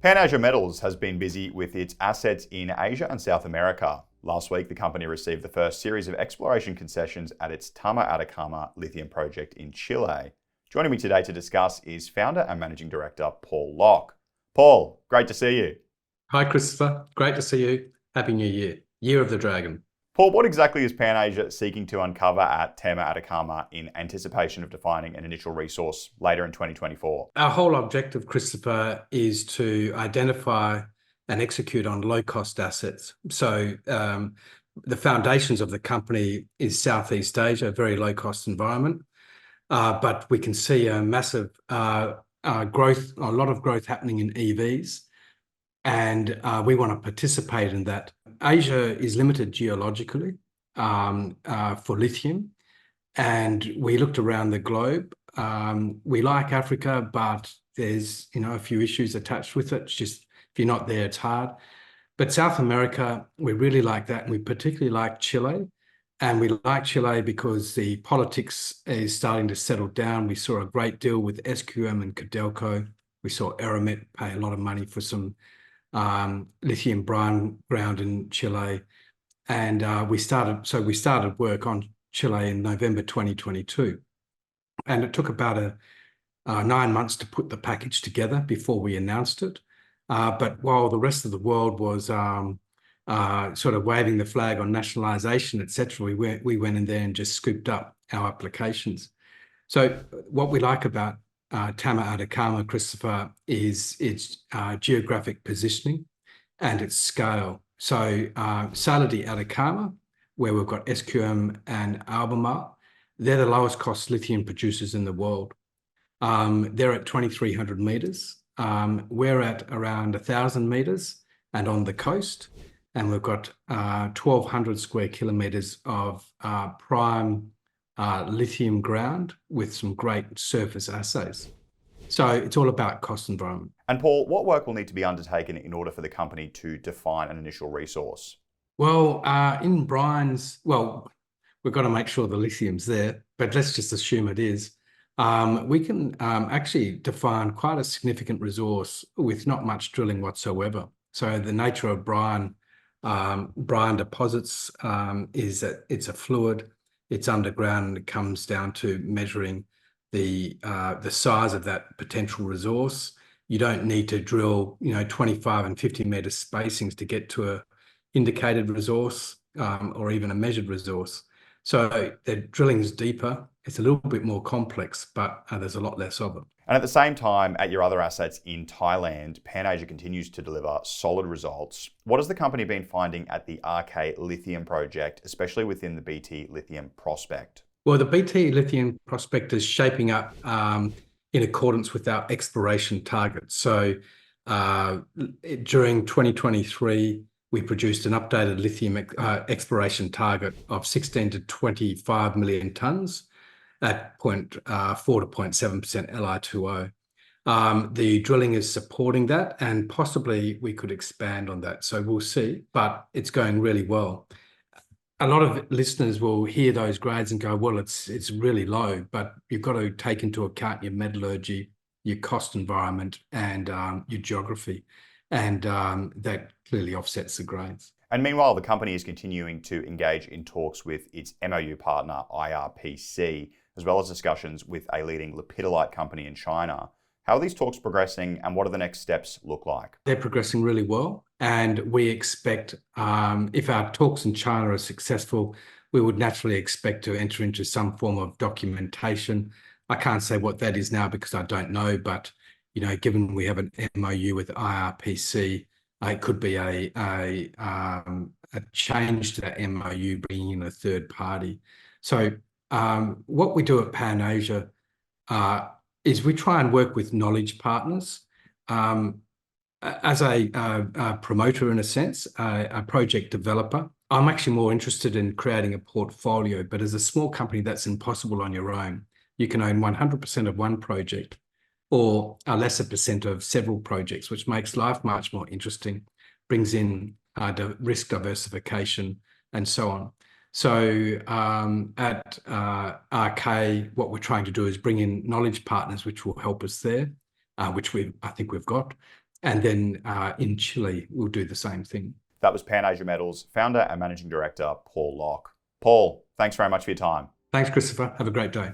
Pan Asia Metals has been busy with its assets in Asia and South America. Last week, the company received the first series of exploration concessions at its Tama Atacama Lithium project in Chile. Joining me today to discuss is founder and managing director Paul Locke. Paul, great to see you. Hi, Christopher. Great to see you. Happy New Year. Year of the Dragon. Paul, what exactly is Pan Asia seeking to uncover at Tama Atacama in anticipation of defining an initial resource later in 2024? Our whole objective, Christopher, is to identify and execute on low-cost assets. So the foundations of the company is Southeast Asia, a very low-cost environment. But we can see a massive growth, a lot of growth happening in EVs. And we want to participate in that. Asia is limited geologically for lithium, and we looked around the globe. We like Africa, but there's a few issues attached with it. It's just if you're not there, it's hard. But South America, we really like that, and we particularly like Chile. And we like Chile because the politics is starting to settle down. We saw a great deal with SQM and Codelco. We saw Eramet pay a lot of money for some lithium brine ground in Chile, and we started work on Chile in November 2022, and it took about 9 months to put the package together before we announced it. But while the rest of the world was sort of waving the flag on nationalisation, etc., we went in there and just scooped up our applications. So what we like about Tama Atacama, Christopher, is its geographic positioning and its scale. So Salar de Atacama, where we've got SQM and Albemarle, they're the lowest cost lithium producers in the world. They're at 2,300 metres. We're at around 1,000 metres and on the coast. And we've got 1,200 square kilometres of prime lithium ground with some great surface assays. So it's all about cost environment. And Paul, what work will need to be undertaken in order for the company to define an initial resource? Well, in brines, we've got to make sure the lithium's there, but let's just assume it is. We can actually define quite a significant resource with not much drilling whatsoever. So the nature of brine deposits is that it's a fluid. It's underground, and it comes down to measuring the size of that potential resource. You don't need to drill 25 and 50 meter spacings to get to a indicated resource or even a measured resource. So the drilling is deeper. It's a little bit more complex, but there's a lot less of it. And at the same time, at your other assets in Thailand, Pan Asia continues to deliver solid results. What has the company been finding at the RK Lithium project, especially within the BT Lithium prospect? Well, the BT Lithium prospect is shaping up in accordance with our exploration targets. So during 2023, we produced an updated lithium exploration target of 16 to 25 million tonnes at 0.4 to 0.7% Li2O. The drilling is supporting that, and possibly we could expand on that. So we'll see, but it's going really well. A lot of listeners will hear those grades and go, well, it's really low, but you've got to take into account your metallurgy, your cost environment, and your geography. And that clearly offsets the grades. And meanwhile, the company is continuing to engage in talks with its MOU partner, IRPC, as well as discussions with a leading lepidolite company in China. How are these talks progressing, and what do the next steps look like? They're progressing really well, and we expect, if our talks in China are successful, we would naturally expect to enter into some form of documentation. I can't say what that is now because I don't know, but given we have an MOU with IRPC, it could be a change to that MOU, bringing in a third party. So what we do at Pan Asia is we try and work with knowledge partners as a promoter, in a sense, a project developer. I'm actually more interested in creating a portfolio, but as a small company, that's impossible on your own. You can own 100% of one project or a lesser percent of several projects, which makes life much more interesting, brings in risk diversification and so on. So at RK, what we're trying to do is bring in knowledge partners, which will help us there, which I think we've got. And then in Chile, we'll do the same thing. That was Pan Asia Metals founder and managing director, Paul Locke. Paul, thanks very much for your time. Thanks, Christopher. Have a great day.